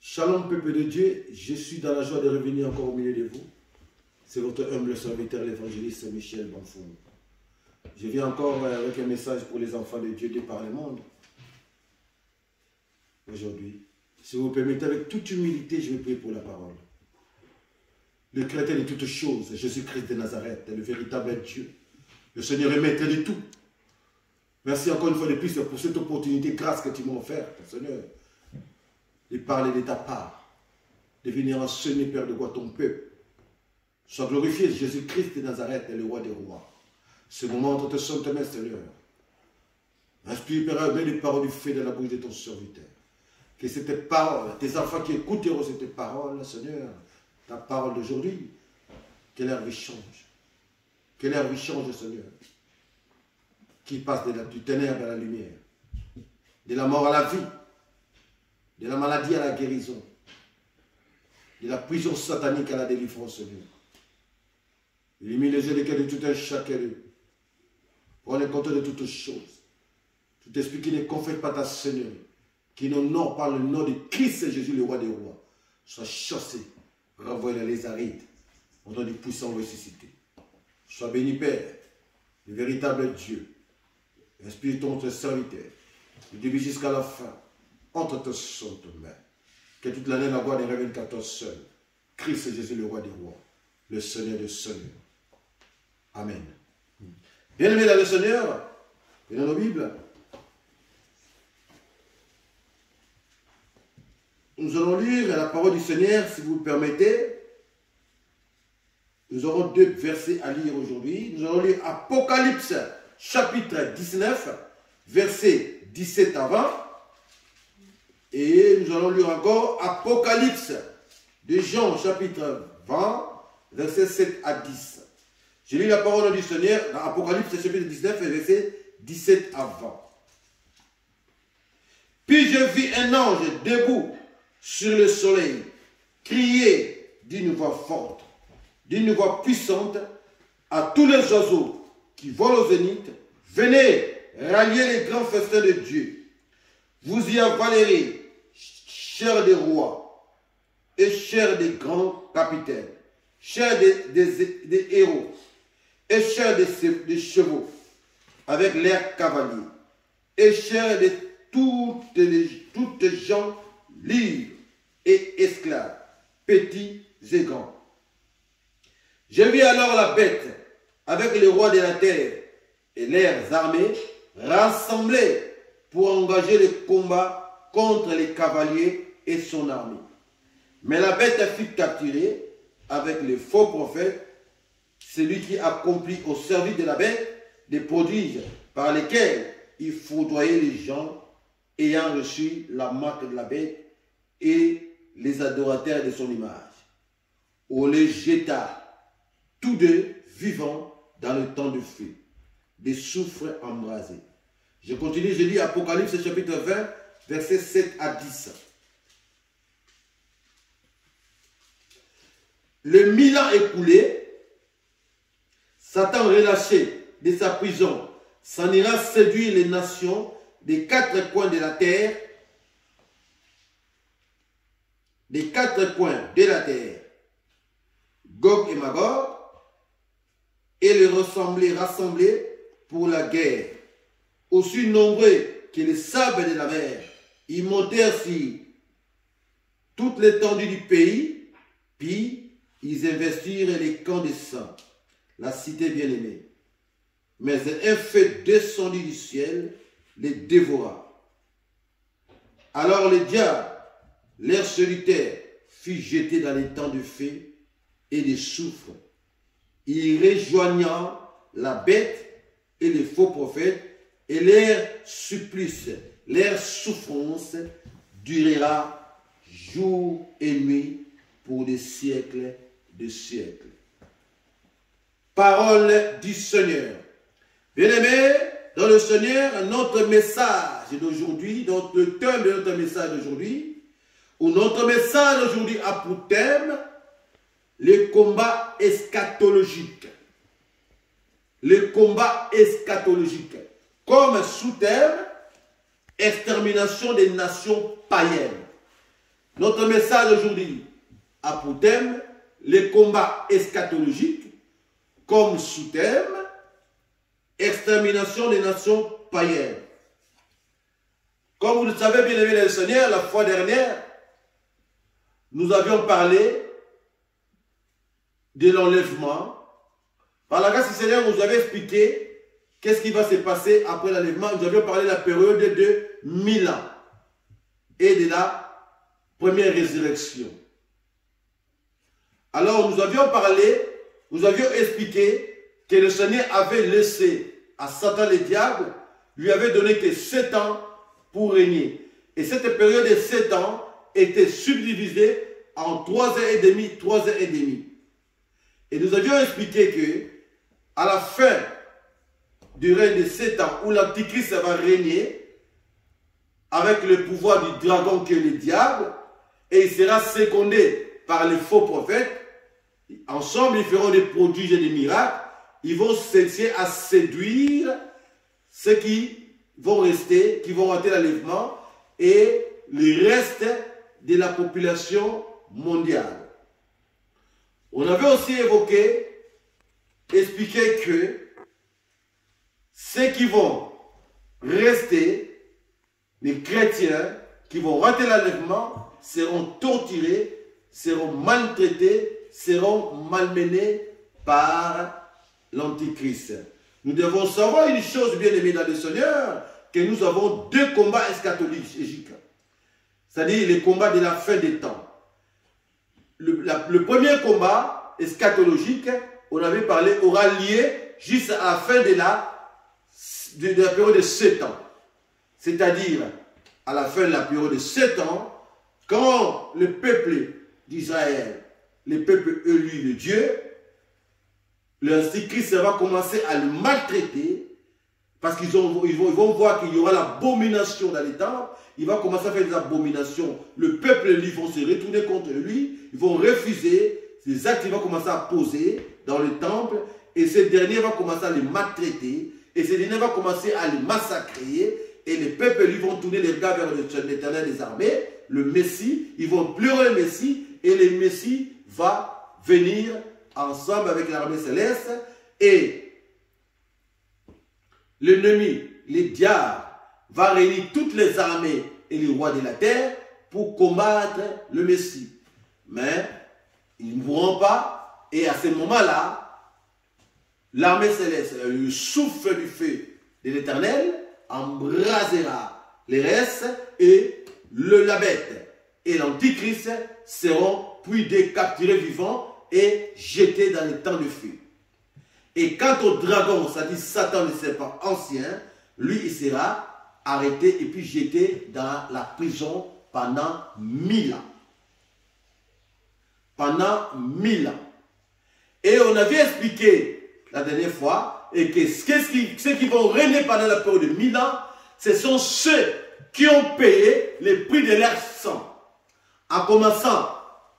Shalom, peuple de Dieu, je suis dans la joie de revenir encore au milieu de vous. C'est votre humble serviteur, l'évangéliste Michel Banfoum. Je viens encore avec un message pour les enfants de Dieu de par le monde. Aujourd'hui, si vous permettez, avec toute humilité, je vais prier pour la parole. Le créateur de toutes choses, Jésus-Christ de Nazareth, le véritable Dieu, le Seigneur est maître de tout. Merci encore une fois de plus pour cette opportunité, grâce que tu m'as offerte, Seigneur, de parler de ta part, de venir enseigner, Père de quoi ton peuple. Sois glorifié, Jésus-Christ de Nazareth, le roi des rois. Ce moment entre tes saintes mains, Seigneur. Inspire, Père, bien les paroles du fait de la bouche de ton serviteur. Que cette parole, tes enfants qui écouteront cette parole, Seigneur, ta parole d'aujourd'hui, que leur vie change. Que leur vie change, Seigneur. Qui passe du ténèbre à la lumière, de la mort à la vie, de la maladie à la guérison, de la prison satanique à la délivrance, Seigneur. Illumine les yeux de tout un chacun d'eux. Prends le compte de toutes choses. Tout esprit qui ne confesse pas ta Seigneurie, qui n'honore pas le nom de Christ Jésus, le roi des rois, soit chassé, renvoyé dans les arides, au nom du puissant ressuscité. Sois béni, Père, le véritable Dieu. Inspire ton serviteur, du début jusqu'à la fin, entre tes saintes mains. Que toute l'année la gloire ne revienne qu'à toi seul. Christ Jésus, le roi des rois, le Seigneur des seigneurs. Amen. Bien-aimés dans le Seigneur, et dans nos Bibles, nous allons lire la parole du Seigneur, si vous le permettez. Nous aurons 2 versets à lire aujourd'hui. Nous allons lire Apocalypse, chapitre 19, verset 17 à 20. Et nous allons lire encore Apocalypse de Jean, chapitre 20, verset 7 à 10. Je lis la parole du Seigneur dans Apocalypse, chapitre 19, verset 17 à 20. Puis je vis un ange debout sur le soleil, crier d'une voix forte, d'une voix puissante, à tous les oiseaux qui volent au zénith, venez rallier les grands festins de Dieu. Vous y avalerez, chers des rois, et chers des grands capitaines, chers des héros, et chers des chevaux, avec leurs cavaliers, et chers de toutes gens libres et esclaves, petits et grands. Je vis alors la bête avec les rois de la terre et leurs armées rassemblés pour engager le combat contre les cavaliers et son armée. Mais la bête fut capturée avec les faux prophètes, celui qui accomplit au service de la bête des prodiges par lesquels il foudroyait les gens ayant reçu la marque de la bête et les adorateurs de son image. On les jeta tous deux vivants dans le temps de feu, des soufres embrasés. Je continue, je lis Apocalypse chapitre 20, versets 7 à 10. Le 1000 ans écoulé, Satan relâché de sa prison s'en ira séduire les nations des 4 coins de la terre, Gog et Magog, et les rassembler pour la guerre. Aussi nombreux que les sables de la mer, ils montèrent sur toute l'étendue du pays, puis ils investirent les camps des saints, la cité bien-aimée. Mais un feu descendu du ciel les dévora. Alors le diable, l'air solitaire, fut jeté dans les temps de feu et de soufre. Il rejoignant la bête et les faux prophètes, et leur supplice, leur souffrance durera jour et nuit pour des siècles de siècles. Parole du Seigneur. Bien-aimés, dans le Seigneur, notre message d'aujourd'hui, donc le thème de notre message d'aujourd'hui, ou notre message d'aujourd'hui a pour thème le combat eschatologique. Le combat eschatologique. Comme sous-thème, extermination des nations païennes. Notre message aujourd'hui a pour thème les combats eschatologiques, comme sous-thème extermination des nations païennes. Comme vous le savez, bien aimés les Seigneur, la fois dernière, nous avions parlé de l'enlèvement. Par la grâce du Seigneur, nous avait expliqué qu'est-ce qui va se passer après l'enlèvement. Nous avions parlé de la période de 1000 ans et de la première résurrection. Alors, nous avions parlé, nous avions expliqué que le Seigneur avait laissé à Satan le diable, lui avait donné que 7 ans pour régner. Et cette période de 7 ans était subdivisée en 3 ans et demi, 3 ans et demi. Et nous avions expliqué que à la fin du règne de 7 ans, où l'Antichrist va régner, avec le pouvoir du dragon qui est le diable, et il sera secondé par les faux prophètes, ensemble ils feront des prodiges et des miracles, ils vont chercher à séduire ceux qui vont rester, qui vont rater l'enlèvement, et le reste de la population mondiale. On avait aussi évoqué, expliqué que ceux qui vont rester, les chrétiens qui vont rater l'enlèvement, seront torturés, seront maltraités, seront malmenés par l'Antichrist. Nous devons savoir une chose, bien aimée dans le Seigneur, que nous avons 2 combats eschatologiques. C'est-à-dire les combats de la fin des temps. Le premier combat eschatologique, on avait parlé, aura lieu juste à la fin de la période de 7 ans. C'est-à-dire, à la fin de la période de 7 ans, quand le peuple d'Israël, le peuple élu de Dieu, l'Antichrist va commencer à le maltraiter, parce qu'ils vont voir qu'il y aura l'abomination dans les temples. Il va commencer à faire des abominations. Le peuple, lui, vont se retourner contre lui. Ils vont refuser les actes qu'il va commencer à poser dans le temple. Et ces derniers vont commencer à les maltraiter. Et ces derniers vont commencer à les massacrer. Et les peuples, lui, vont tourner les regards vers l'Éternel des armées, le Messie. Ils vont pleurer le Messie. Et le Messie va venir ensemble avec l'armée céleste. Et l'ennemi, les diables, va réunir toutes les armées et les rois de la terre pour combattre le Messie. Mais ils ne mourront pas. Et à ce moment-là, l'armée céleste, le souffle du feu de l'Éternel, embrasera les restes et la bête. Et l'Antichrist seront puis capturés vivants et jetés dans les temps de feu. Et quant au dragon, c'est-à-dire Satan, le serpent ancien, lui, il sera arrêté et puis jeté dans la prison pendant 1000 ans. Pendant 1000 ans. Et on avait expliqué la dernière fois et que ceux qui vont régner pendant la période de 1000 ans, ce sont ceux qui ont payé le prix de leur sang. En commençant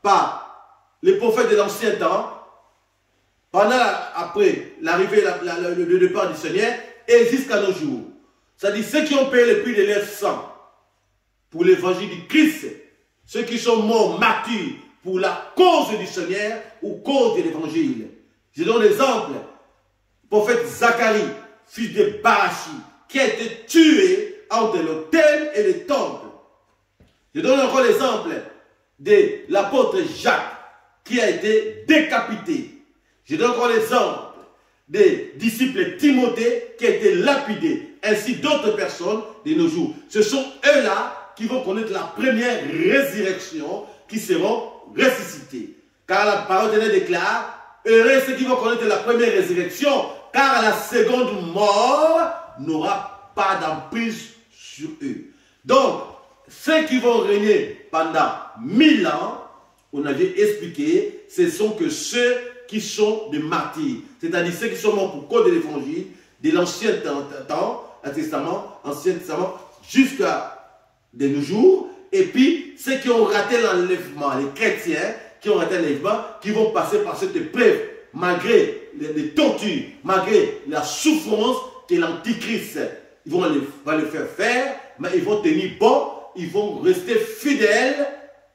par les prophètes de l'ancien temps, après l'arrivée, le départ du Seigneur, et jusqu'à nos jours. C'est-à-dire ceux qui ont payé le prix de leur sang pour l'évangile du Christ, ceux qui sont morts martyrs pour la cause du Seigneur ou cause de l'évangile. Je donne l'exemple, le prophète Zacharie, fils de Barachi, qui a été tué entre l'autel et le temple. Je donne encore l'exemple de l'apôtre Jacques, qui a été décapité. Je donne encore l'exemple des disciples Timothée qui a été lapidé, ainsi d'autres personnes de nos jours. Ce sont eux-là qui vont connaître la première résurrection, qui seront ressuscités. Car la parole de Dieu déclare, heureux ceux qui vont connaître la première résurrection, car la seconde mort n'aura pas d'emprise sur eux. Donc, ceux qui vont régner pendant 1000 ans, on avait expliqué, ce sont que ceux qui sont des martyrs, c'est-à-dire ceux qui sont morts pour cause de l'évangile, de l'Ancien Testament, Ancien Testament, jusqu'à de nos jours, et puis ceux qui ont raté l'enlèvement, les chrétiens qui ont raté l'enlèvement, qui vont passer par cette épreuve, malgré les tortures, malgré la souffrance que l'Antichrist va le faire faire, mais ils vont tenir bon, ils vont rester fidèles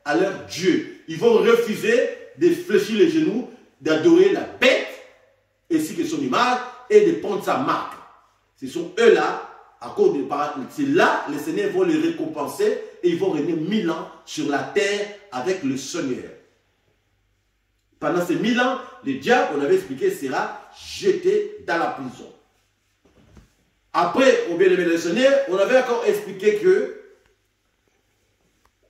à leur Dieu. Ils vont refuser de fléchir les genoux, d'adorer la bête, ainsi que son image, et de prendre sa marque. Ce sont eux-là, à cause de c'est là, les Seigneurs vont les récompenser et ils vont régner 1000 ans sur la terre avec le Seigneur. Pendant ces 1000 ans, le diable, on avait expliqué, sera jeté dans la prison. Après, au bien-aimé du Seigneur, on avait encore expliqué que,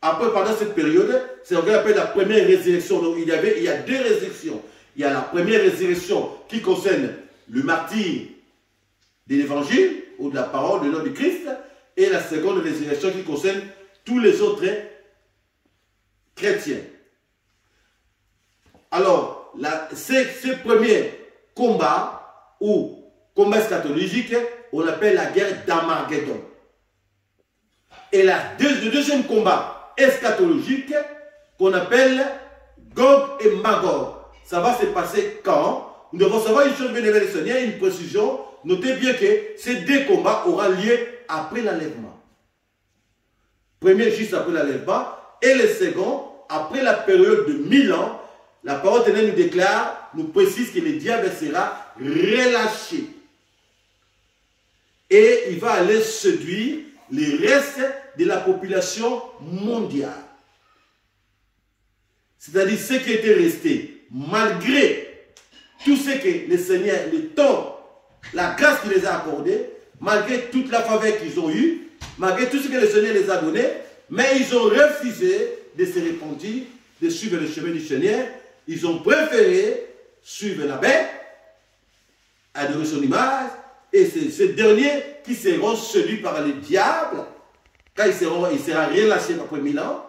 après, pendant cette période, c'est ce qu'on appelle la première résurrection. Donc, il y a deux résurrections. Il y a la première résurrection qui concerne le martyr de l'évangile ou de la parole du nom du Christ, et la seconde résurrection qui concerne tous les autres chrétiens. Alors, ce premier combat ou combat eschatologique, on appelle la guerre d'Armageddon. Et le deuxième combat eschatologique, qu'on appelle Gog et Magog. Ça va se passer quand? Nous devons savoir une chose, bien aimé le Seigneur, une précision. Notez bien que ces deux combats auront lieu après l'enlèvement. Premier juste après l'enlèvement et le second après la période de 1000 ans. La parole de Dieu nous déclare, nous précise que le diable sera relâché. Et il va aller séduire les restes de la population mondiale. C'est-à-dire ceux qui étaient restés, malgré tout ce que le Seigneur, le temps, la grâce qu'il les a accordée, malgré toute la faveur qu'ils ont eue, malgré tout ce que le Seigneur les a donné, mais ils ont refusé de se repentir, de suivre le chemin du Seigneur. Ils ont préféré suivre la bête, adorer son image, et c'est ces derniers qui seront séduits par le diable, quand il sera relâché après 1000 ans,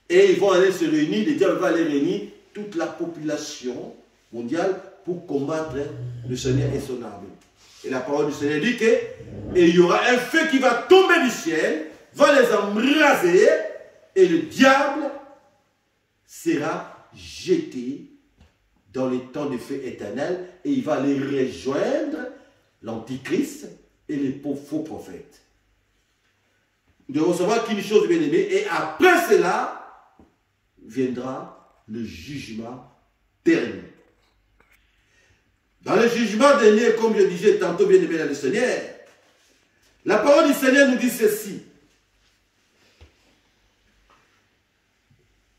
et ils vont aller se réunir, le diable va aller réunir toute la population mondiale pour combattre le Seigneur et son armée. Et la parole du Seigneur dit que il y aura un feu qui va tomber du ciel, va les embraser, et le diable sera jeté dans les temps de feu éternel, et il va aller rejoindre l'Antichrist et les faux prophètes. Nous devons savoir qu'une chose, bien aimée, et après cela viendra le jugement dernier. Dans le jugement dernier, comme je disais tantôt, bien aimé dans le Seigneur, la parole du Seigneur nous dit ceci: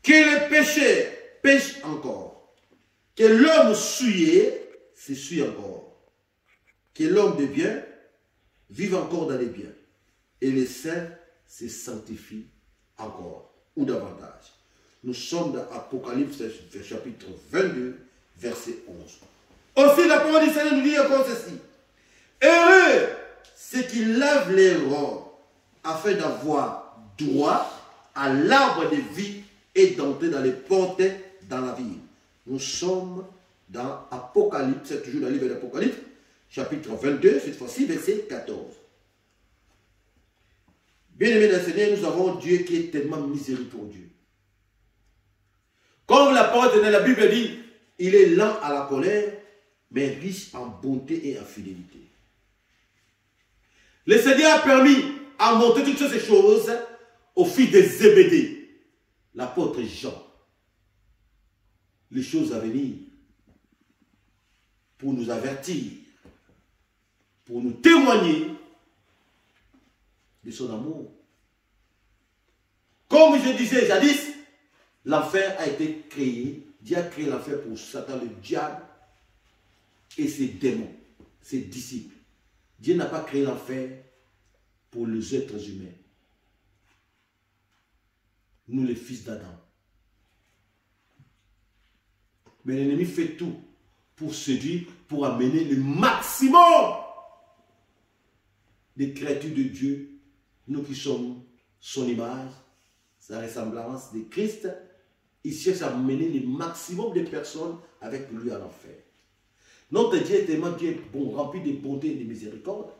que le pécheur pêche encore, que l'homme souillé se souille encore, que l'homme de bien vive encore dans les biens, et les saints se sanctifient encore, ou davantage. Nous sommes dans Apocalypse chapitre 22, verset 11. Aussi la parole du Seigneur nous dit encore ceci: heureux ceux qui lavent les robes afin d'avoir droit à l'arbre de vie et d'entrer dans les portes dans la vie. Nous sommes dans Apocalypse, c'est toujours dans le livre d'Apocalypse, chapitre 22, cette fois-ci, verset 14. Bien-aimés dans le Seigneur, nous avons Dieu qui est tellement miséricordieux. Comme la parole de la Bible dit, il est lent à la colère, mais riche en bonté et en fidélité. Le Seigneur a permis à montrer toutes ces choses au fils de Zébédée, l'apôtre Jean. Les choses à venir, pour nous avertir, pour nous témoigner de son amour. Comme je disais jadis, l'enfer a été créé. Dieu a créé l'enfer pour Satan, le diable, et ses démons, ses disciples. Dieu n'a pas créé l'enfer pour les êtres humains. Nous, les fils d'Adam. Mais l'ennemi fait tout pour séduire, pour amener le maximum des créatures de Dieu, nous qui sommes son image, sa ressemblance de Christ. Il cherche à mener le maximum de personnes avec lui à l'enfer. Notre Dieu est tellement Dieu bon, rempli de bonté et de miséricorde.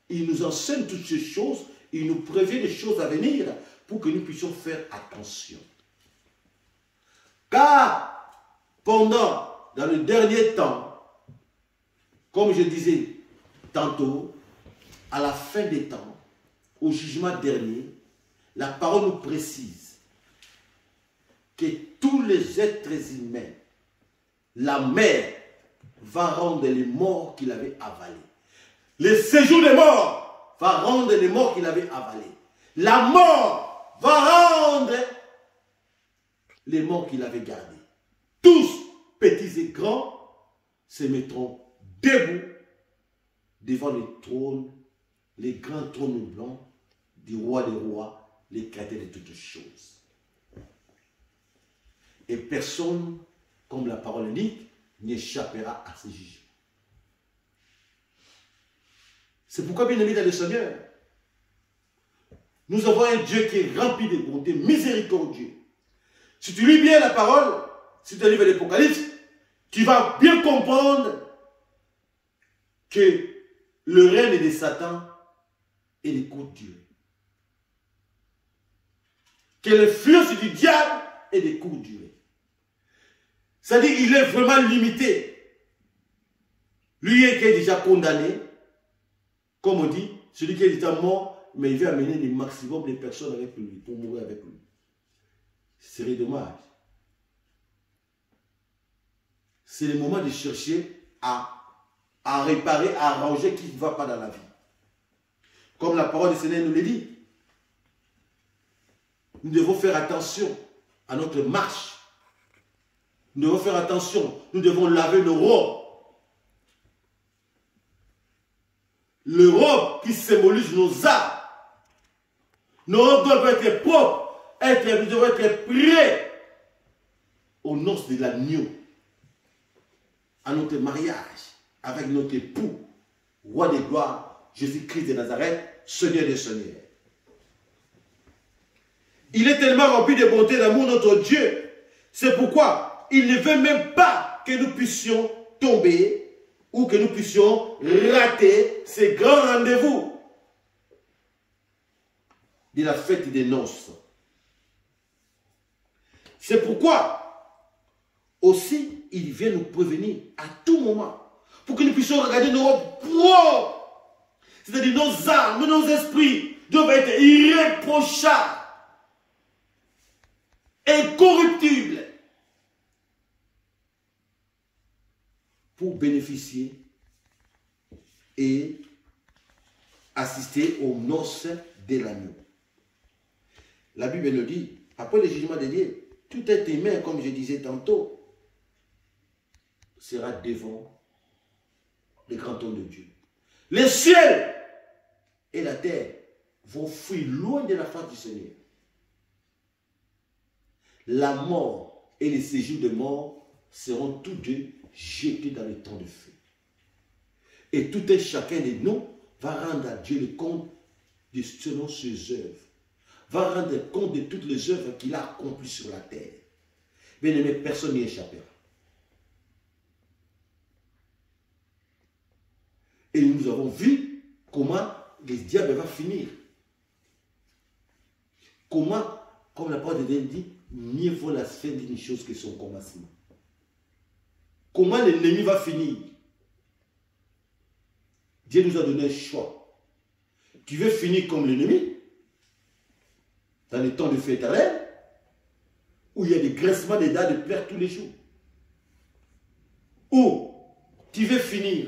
Il nous enseigne toutes ces choses, il nous prévient des choses à venir pour que nous puissions faire attention. Car pendant, dans le dernier temps, comme je disais tantôt, à la fin des temps, au jugement dernier, la parole nous précise que tous les êtres humains, la mer va rendre les morts qu'il avait avalés. Le séjour des morts va rendre les morts qu'il avait avalés. La mort va rendre les morts qu'il avait gardés. Tous, petits et grands, se mettront debout devant les trônes, les grands trônes blancs du roi des rois, les créateurs de toutes choses. Et personne, comme la parole dit, n'échappera à ce jugement. C'est pourquoi, bien aimé dans le Seigneur, nous avons un Dieu qui est rempli de bonté, miséricordieux. Si tu lis bien la parole, si tu lis l'Apocalypse, tu vas bien comprendre que le règne de Satan est de courte durée. Que l'influence du diable est de courte durée. C'est-à-dire qu'il est vraiment limité. Lui qui est déjà condamné, comme on dit, celui qui est déjà mort, mais il veut amener le maximum de personnes avec lui, pour mourir avec lui. Ce serait dommage. C'est le moment de chercher à réparer, à arranger qui ne va pas dans la vie. Comme la parole du Seigneur nous le dit. Nous devons faire attention à notre marche. Nous devons faire attention. Nous devons laver nos robes. Les robes qui symbolisent nos âmes. Nos robes doivent être propres. Nous devons être prêts aux noces de l'agneau. À notre mariage avec notre époux, roi des gloires, Jésus-Christ de Nazareth, Seigneur des Seigneurs. Il est tellement rempli de bonté, d'amour, notre Dieu. C'est pourquoi il ne veut même pas que nous puissions tomber ou que nous puissions rater ces grands rendez-vous de la fête des noces. C'est pourquoi aussi il vient nous prévenir à tout moment pour que nous puissions regarder nos robes propres. C'est-à-dire nos âmes, nos esprits doivent être irréprochables, incorruptibles, pour bénéficier et assister aux noces de l'agneau. La Bible nous dit, après le jugement de Dieu, tout être humain, comme je disais tantôt, sera devant le grand trône de Dieu. Le ciel et la terre vont fuir loin de la face du Seigneur. La mort et les séjours de mort seront tous deux jetés dans le temps de feu. Et tout un chacun de nous va rendre à Dieu le compte de selon ses œuvres. Va rendre compte de toutes les œuvres qu'il a accomplies sur la terre. Bien aimé, personne n'y échappera. Et nous avons vu comment le diable va finir. Comment, comme la parole de Dieu dit, mieux vaut la fin d'une chose que son commencement. Comment l'ennemi va finir? Dieu nous a donné un choix. Tu veux finir comme l'ennemi, dans les temps de feu éternel, où il y a des graissements des dents de plaire tous les jours. Ou tu veux finir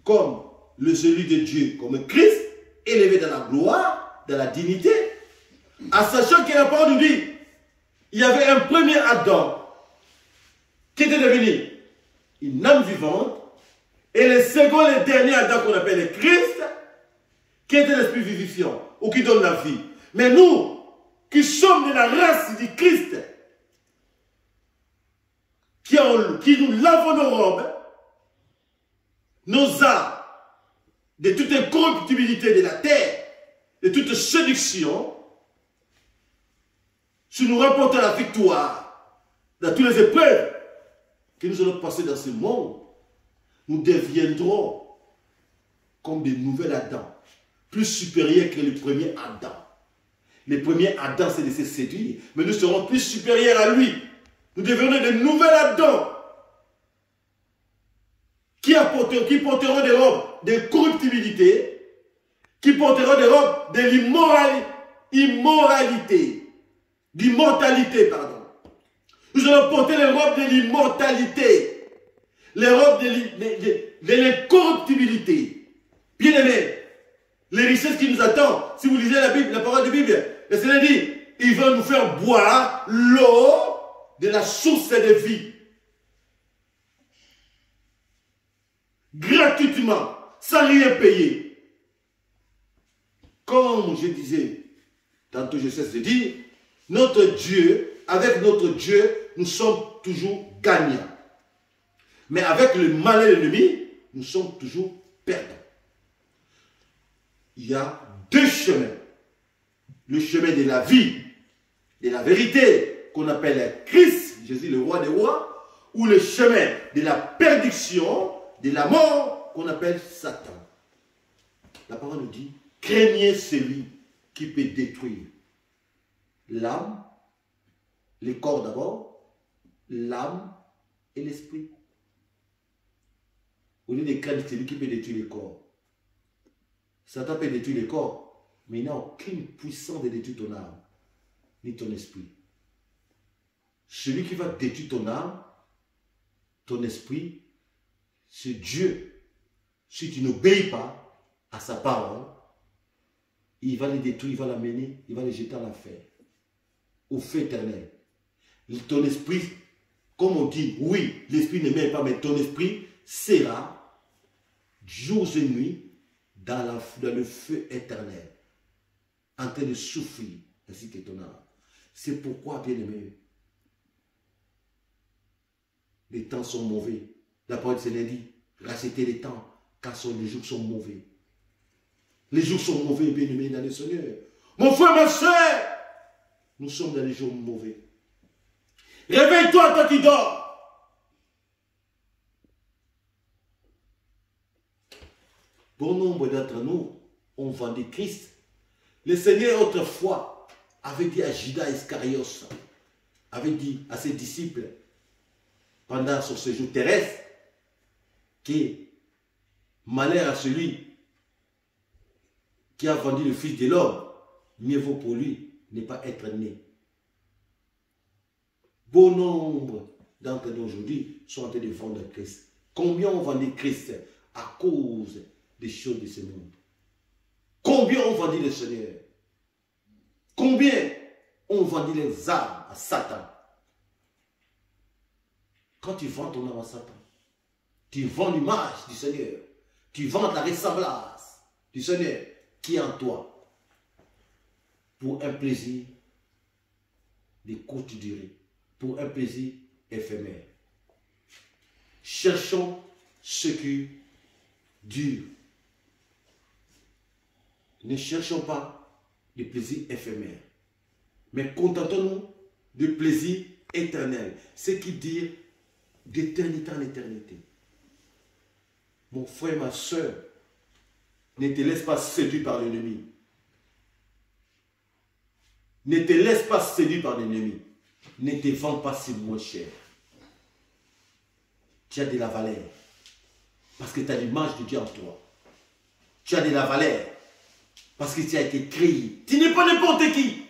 comme le celui de Dieu, comme Christ, élevé dans la gloire, dans la dignité, en sachant qu'il y a la parole nous dit, il y avait un premier Adam qui était devenu une âme vivante, et le second et dernier Adam qu'on appelle le Christ, qui était l'esprit vivifiant, ou qui donne la vie. Mais nous, qui sommes de la race du Christ, qui nous lavons nos robes, nos âmes, de toute incorruptibilité de la terre, de toute séduction, si nous remportons la victoire dans toutes les épreuves que nous allons passer dans ce monde, nous deviendrons comme des nouvelles Adam, plus supérieurs que le premier Adam. Le premier Adam s'est laissé séduire, mais nous serons plus supérieurs à lui. Nous deviendrons de nouvelles Adam qui porteront des robes de corruptibilité, qui porteront des robes de l'immoralité, immoralité. D'immortalité, pardon. Nous allons porter les robes de l'immortalité. Les robes de l'incorruptibilité. Bien aimés, les richesses qui nous attendent, si vous lisez la Bible, la parole de Bible, le Seigneur dit, il va nous faire boire l'eau de la source de vie. Gratuitement, sans rien payer. Comme je disais, tantôt je cesse de dire, notre Dieu, avec notre Dieu, nous sommes toujours gagnants. Mais avec le malin ennemi, nous sommes toujours perdants. Il y a deux chemins. Le chemin de la vie, de la vérité, qu'on appelle Christ, Jésus le roi des rois, ou le chemin de la perdition, de la mort, qu'on appelle Satan. La parole nous dit, craignez celui qui peut détruire l'âme, le corps d'abord, l'âme et l'esprit. Au lieu de craindre celui qui peut détruire le corps. Satan peut détruire le corps, mais il n'a aucune puissance de détruire ton âme, ni ton esprit. Celui qui va détruire ton âme, ton esprit, c'est Dieu. Si tu n'obéis pas à sa parole, il va les détruire, il va l'amener, il va les jeter à l'enfer, au feu éternel. Ton esprit, comme on dit, oui, l'esprit ne meurt pas, mais ton esprit sera jours et nuits dans le feu éternel, en train de souffrir, ainsi que ton âme. C'est pourquoi, bien aimé, les temps sont mauvais. La parole du Seigneur dit, rachetez les temps, car les jours sont mauvais. Les jours sont mauvais, bien aimé, dans le Seigneur. Mon frère, ma soeur, nous sommes dans les jours mauvais. Réveille-toi, toi qui dors. Bon nombre d'entre nous ont vendu Christ. Le Seigneur, autrefois, avait dit à Judas Iscariot, avait dit à ses disciples, pendant son séjour terrestre, que malheur à celui qui a vendu le Fils de l'homme, mieux vaut pour lui ne pas être né. Bon nombre d'entre nous aujourd'hui sont en train de vendre Christ. Combien ont vendu Christ à cause des choses de ce monde? Combien ont vendu le Seigneur? Combien ont vendu les âmes à Satan? Quand tu vends ton âme à Satan, tu vends l'image du Seigneur, tu vends la ressemblance du Seigneur qui est en toi pour un plaisir de courte durée, pour un plaisir éphémère. Cherchons ce qui dure. Ne cherchons pas le plaisir éphémère, mais contentons-nous du plaisir éternel, ce qui dure d'éternité en éternité. Mon frère, ma soeur, ne te laisse pas séduire par l'ennemi. Ne te laisse pas séduire par l'ennemi. Ne te vends pas si moins cher. Tu as de la valeur. Parce que tu as l'image de Dieu en toi. Tu as de la valeur. Parce que tu as été créé. Tu n'es pas n'importe qui.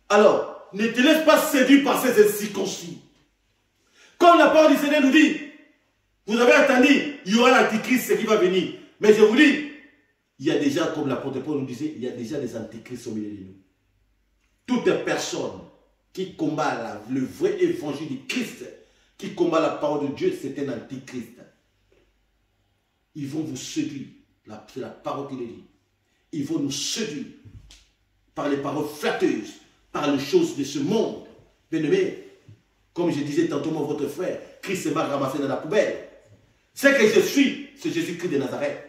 Alors, ne te laisse pas séduire par ces circoncis. Comme la parole du Seigneur nous dit, vous avez attendu, il y aura l'antichrist qui va venir. Mais je vous dis, il y a déjà, comme l'apôtre Paul nous disait, il y a déjà des antichrists au milieu de nous. Toute personne qui combat le vrai évangile du Christ, qui combat la parole de Dieu, c'est un antichrist. Ils vont vous séduire, c'est la parole qui le dit. Ils vont nous séduire par les paroles flatteuses, par les choses de ce monde. Bien-aimé, comme je disais tantôt, votre frère, Christ m'a ramassé dans la poubelle. Ce que je suis, c'est Jésus-Christ de Nazareth.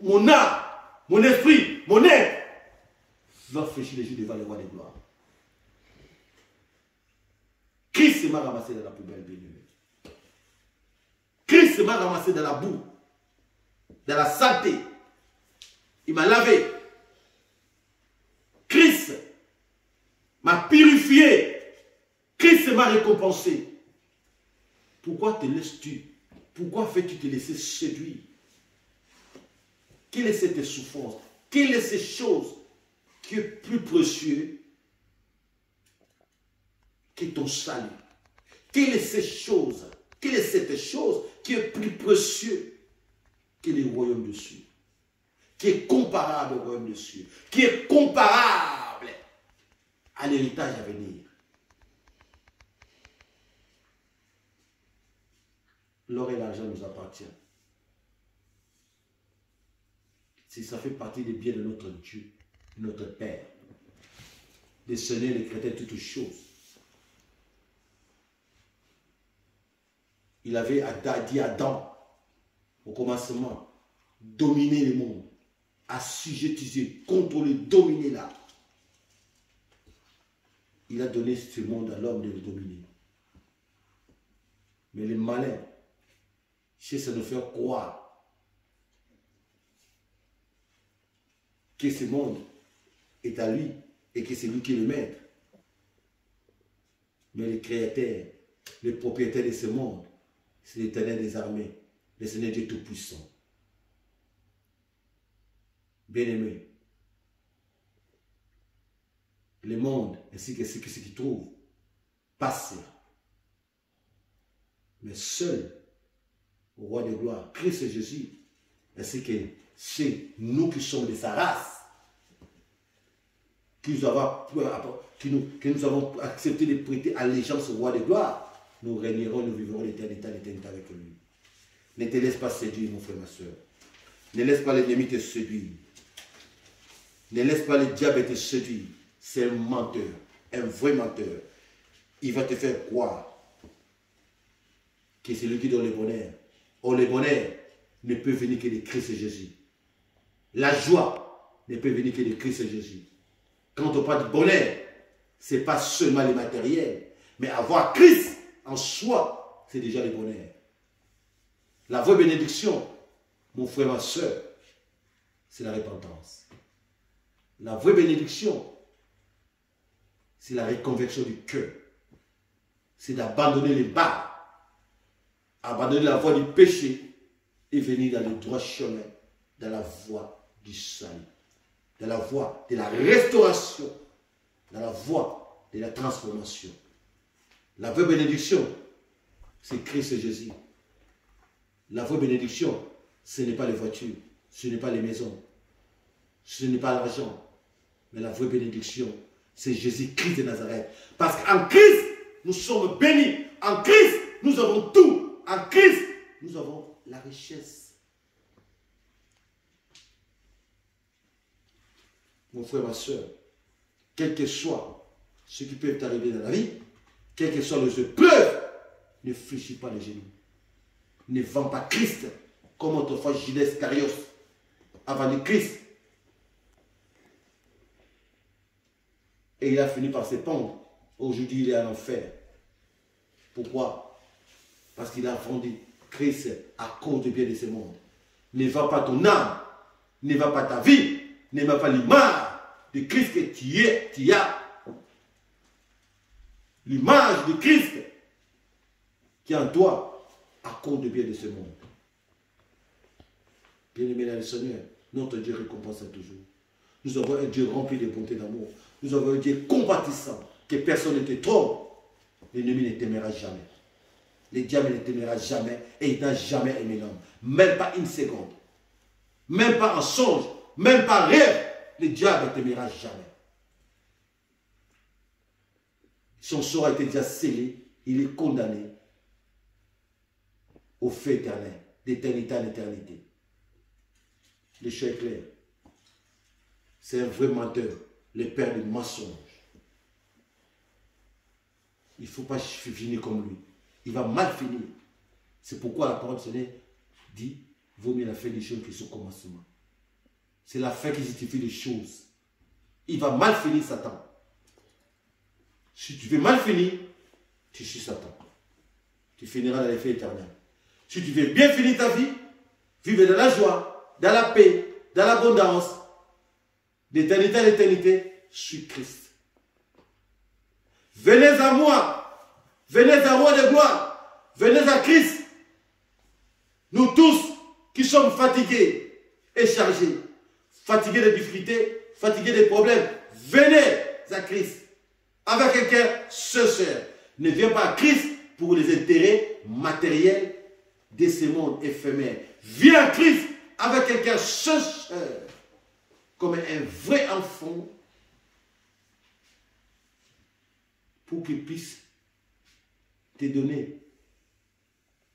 Mon âme, mon esprit, mon être va fléchir les yeux devant le roi des gloires. Christ m'a ramassé dans la poubelle, bien-aimé. Christ m'a ramassé dans la boue, dans la saleté. Il m'a lavé. Christ m'a purifié. Christ m'a récompensé. Pourquoi te laisses-tu? Pourquoi fais-tu te laisser séduire Quelle est cette souffrance? Quelle est cette chose qui est plus précieux que ton salut? Quelle est cette chose? Quelle est cette chose qui est plus précieux que le royaume de cieux? Qui est comparable au royaume de cieux? Qui est comparable à l'héritage à venir? L'or et l'argent nous appartiennent. Si ça fait partie des biens de notre Dieu, de notre Père, de Seigneur, les chrétiens, toutes choses. Il avait dit à Adam, au commencement, dominer le monde, assujettiser, contrôler, dominer là. Il a donné ce monde à l'homme de le dominer. Mais les malins, cherchent à nous faire croire que ce monde est à lui et que c'est lui qui est le maître. Mais le créateur, le propriétaire de ce monde, c'est l'Éternel des armées, le Seigneur Dieu Tout-Puissant. Bien-aimé, le monde ainsi que ce qu'il trouve passera. Mais seul, au roi de gloire, Christ Jésus, ainsi que c'est nous qui sommes de sa race, que nous avons accepté de prêter allégeance au roi de gloire, nous régnerons, nous vivrons l'éternité avec lui. Ne te laisse pas séduire, mon frère, ma soeur. Ne laisse pas l'ennemi te séduire. Ne laisse pas le diable te séduire. C'est un menteur, un vrai menteur. Il va te faire croire que c'est lui qui donne le bonheur. Or, le bonheur ne peut venir que de Christ Jésus. La joie ne peut venir que de Christ Jésus. Quand on parle de bonheur, ce n'est pas seulement le matériel, mais avoir Christ en soi, c'est déjà le bonheur. La vraie bénédiction, mon frère, ma soeur, c'est la repentance. La vraie bénédiction, c'est la reconversion du cœur. C'est d'abandonner les bas, abandonner la voie du péché et venir dans le droit chemin, dans la voie du salut, dans la voie de la restauration, dans la voie de la transformation. La vraie bénédiction, c'est Christ Jésus. La vraie bénédiction, ce n'est pas les voitures, ce n'est pas les maisons, ce n'est pas l'argent, mais la vraie bénédiction, c'est Jésus-Christ de Nazareth. Parce qu'en Christ, nous sommes bénis. En Christ, nous avons tout. En Christ, nous avons la richesse. Mon frère, ma soeur, quel que soit ce qui peut t'arriver dans la vie, quelles que soient les épreuves, ne fléchis pas les genoux. Ne vends pas Christ comme autrefois Judas Iscariot avant le Christ. Et il a fini par se pendre. Aujourd'hui, il est en enfer. Pourquoi? Parce qu'il a vendu Christ à cause du bien de ce monde. Ne vends pas ton âme, ne vends pas ta vie, ne vends pas l'image de Christ que tu as. L'image de Christ qui est en toi à cause du bien de ce monde. Bien-aimé dans le Seigneur, notre Dieu récompense toujours. Nous avons un Dieu rempli de bonté d'amour. Nous avons un Dieu compatissant, que personne ne te trompe. L'ennemi ne t'aimera jamais. Le diable ne t'aimera jamais et il n'a jamais aimé l'homme. Même pas une seconde. Même pas en songe, même pas en rêve. Le diable ne t'aimera jamais. Son sort a été déjà scellé. Il est condamné au feu éternel, d'éternité en éternité. Le choix est clair. C'est un vrai menteur, le père du mensonge. Il ne faut pas finir comme lui. Il va mal finir. C'est pourquoi la parole de Seigneur dit, vaut mieux la fin des choses que son commencement. C'est la fin qui justifie les choses. Il va mal finir, Satan. Si tu veux mal finir, tu suis Satan. Tu finiras dans les feux éternels. Si tu veux bien finir ta vie, vivre dans la joie, dans la paix, dans l'abondance, d'éternité à l'éternité, suis Christ. Venez à moi, venez à roi de gloire, venez à Christ. Nous tous qui sommes fatigués, et chargé, fatigué des difficultés, fatigué des problèmes, venez à Christ. Avec un cœur sincère. Ne viens pas à Christ pour les intérêts matériels de ce monde éphémère. Viens à Christ avec un cœur sincère, comme un vrai enfant, pour qu'il puisse te donner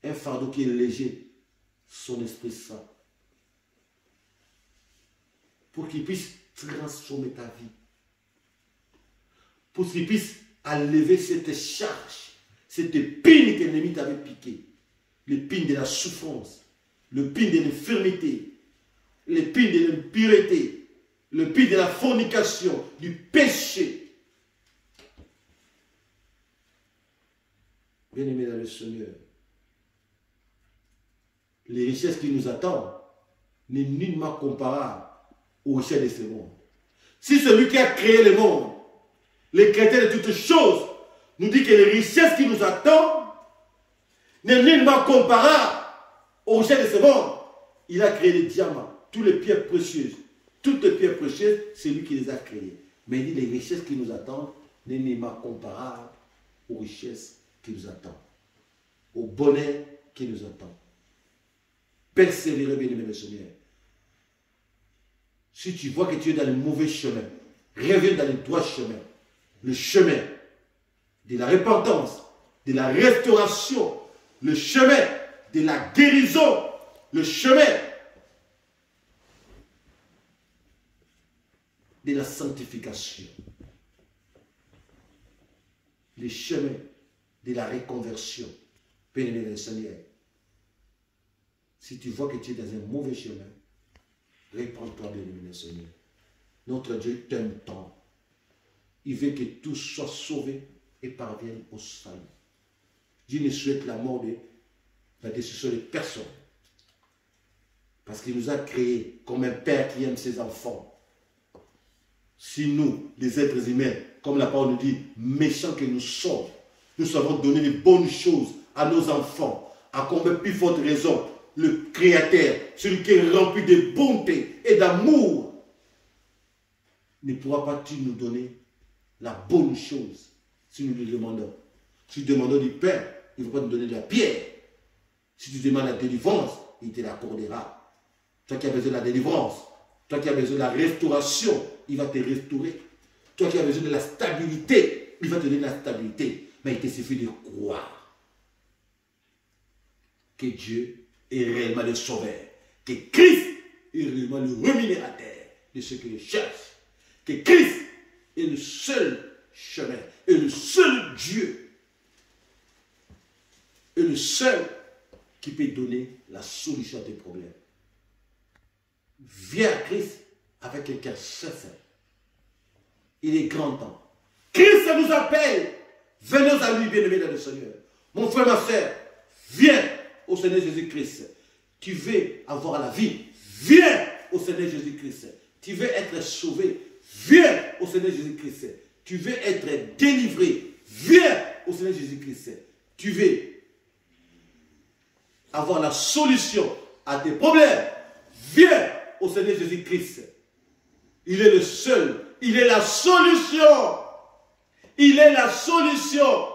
un fardeau qui est léger, son Esprit Saint, pour qu'il puisse transformer ta vie, pour qu'il puisse enlever cette charge, cette épine que l'ennemi t'avait piquée, l'épine de la souffrance, l'épine de l'infirmité, l'épine de l'impureté, l'épine de la fornication, du péché. Bien-aimés dans le Seigneur, les richesses qui nous attendent n'est nullement comparable aux richesses de ce monde. Si celui qui a créé le monde, les chrétiens de toutes choses, nous dit que les richesses qui nous attendent n'est nullement comparable aux richesses de ce monde, il a créé les diamants, toutes les pierres précieuses. Toutes les pierres précieuses, c'est lui qui les a créées. Mais il dit les richesses qui nous attendent n'est nullement comparable aux richesses qui nous attendent, au bonheur qui nous attend. Persévérer, bien-aimé le Seigneur. Si tu vois que tu es dans le mauvais chemin, reviens dans le droit chemin. Le chemin de la repentance, de la restauration, le chemin de la guérison, le chemin de la sanctification, le chemin de la reconversion. Bien-aimé le Seigneur, si tu vois que tu es dans un mauvais chemin, répands-toi, bien-aimé le Seigneur. Notre Dieu t'aime tant. Il veut que tous soient sauvés et parviennent au salut. Dieu ne souhaite la mort de la destruction de personne. Parce qu'il nous a créés comme un père qui aime ses enfants. Si nous, les êtres humains, comme la parole nous dit, méchants que nous sommes, nous savons donner les bonnes choses à nos enfants, à combien plus forte raison, le Créateur, celui qui est rempli de bonté et d'amour, ne pourra pas-il nous donner la bonne chose si nous lui demandons. Si nous demandons du pain, il ne va pas nous donner de la pierre. Si tu demandes la délivrance, il te l'accordera. Toi qui as besoin de la délivrance, toi qui as besoin de la restauration, il va te restaurer. Toi qui as besoin de la stabilité, il va te donner la stabilité. Mais il te suffit de croire que Dieu est réellement le sauveur, que Christ est réellement le rémunérateur de ceux qui le cherchent, que Christ est le seul chemin, et le seul Dieu, et le seul qui peut donner la solution à tes problèmes. Viens à Christ avec un cœur sincère. Il est grand temps. Christ nous appelle. Venons à lui, bien-aimé dans le Seigneur. Mon frère, ma soeur, viens au Seigneur Jésus-Christ. Tu veux avoir la vie, viens au Seigneur Jésus-Christ. Tu veux être sauvé, viens au Seigneur Jésus-Christ. Tu veux être délivré, viens au Seigneur Jésus-Christ. Tu veux avoir la solution à tes problèmes, viens au Seigneur Jésus-Christ. Il est le seul, il est la solution. Il est la solution.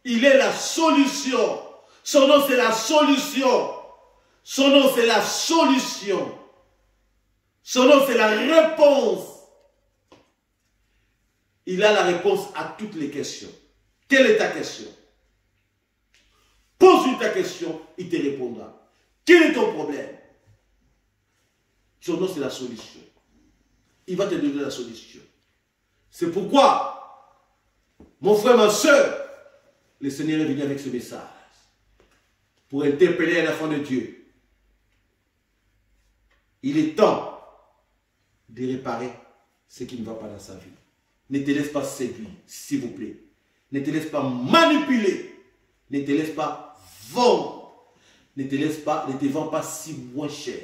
Il est la solution. Son nom c'est la solution. Son nom c'est la solution. Son nom c'est la réponse. Il a la réponse à toutes les questions. Quelle est ta question? Pose-lui ta question, il te répondra. Quel est ton problème? Son nom c'est la solution. Il va te donner la solution. C'est pourquoi, mon frère, ma soeur, le Seigneur est venu avec ce message pour interpeller un enfant de Dieu. Il est temps de réparer ce qui ne va pas dans sa vie. Ne te laisse pas séduire, s'il vous plaît. Ne te laisse pas manipuler. Ne te laisse pas vendre. Ne te vends pas si moins cher.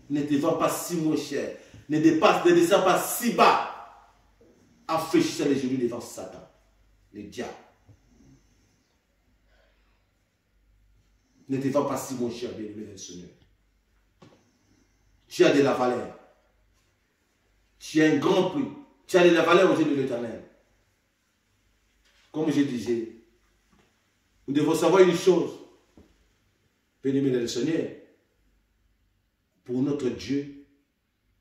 Ne te vends pas si moins cher. Ne descends pas si bas. Affaissant les genoux devant Satan, le diable. Ne te vends pas si moins cher, bien-aimé du Seigneur. tu as de la valeur. Tu as un grand prix. Tu as de la valeur aux yeux de l'Éternel. Comme je disais, nous devons savoir une chose. Bien-aimés dans le Seigneur, pour notre Dieu,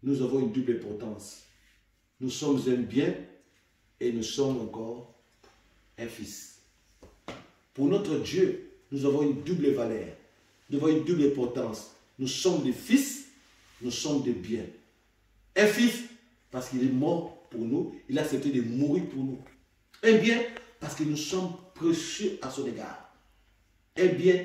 nous avons une double importance. Nous sommes un bien et nous sommes encore un fils. Pour notre Dieu, nous avons une double valeur. Nous avons une double importance. Nous sommes des fils, nous sommes des biens. Un fils, parce qu'il est mort pour nous, il a accepté de mourir pour nous. Un bien, parce que nous sommes précieux à son égard. Un bien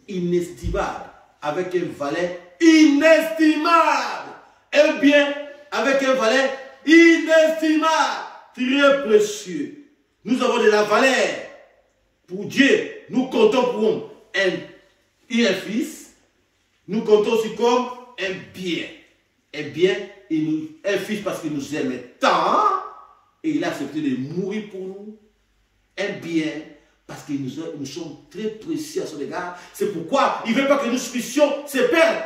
inestimable, avec une valeur inestimable. Un bien avec une valeur inestimable, très précieux. Nous avons de la valeur pour Dieu. Nous comptons pour un fils. Nous comptons aussi comme un bien. Un bien, un fils parce qu'il nous aimait tant et il a accepté de mourir pour nous. Un bien parce que nous sommes très précieux à son égard. C'est pourquoi il ne veut pas que nous puissions se perdre.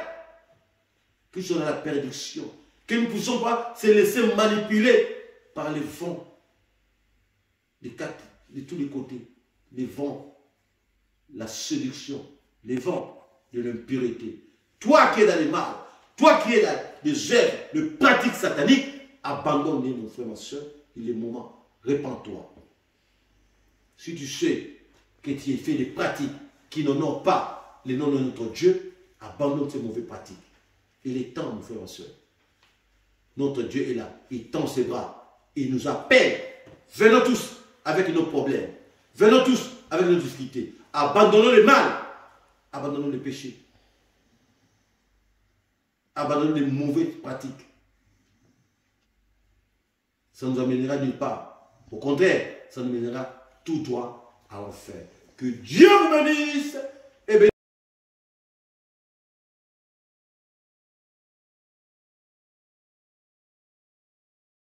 Que nous soyons dans la perdition. Que nous ne puissions pas se laisser manipuler par les vents de tous les côtés. Les vents, la séduction, les vents de l'impureté. Toi qui es dans les mal, toi qui es dans les œuvres, les pratiques sataniques, abandonne mon frère, ma soeur, il est le moment. Répands-toi. Si tu sais que tu as fait des pratiques qui n'honorent pas le nom de notre Dieu, abandonne ces mauvaises pratiques. Il est temps, mon frère, ma soeur. Notre Dieu est là. Il tend ses bras. Il nous appelle. Venons tous avec nos problèmes. Venons tous avec nos difficultés. Abandonnons le mal. Abandonnons les péchés. Abandonnons les mauvaises pratiques. Ça nous amènera nulle part. Au contraire, ça nous mènera tout droit à l'enfer. Que Dieu vous bénisse.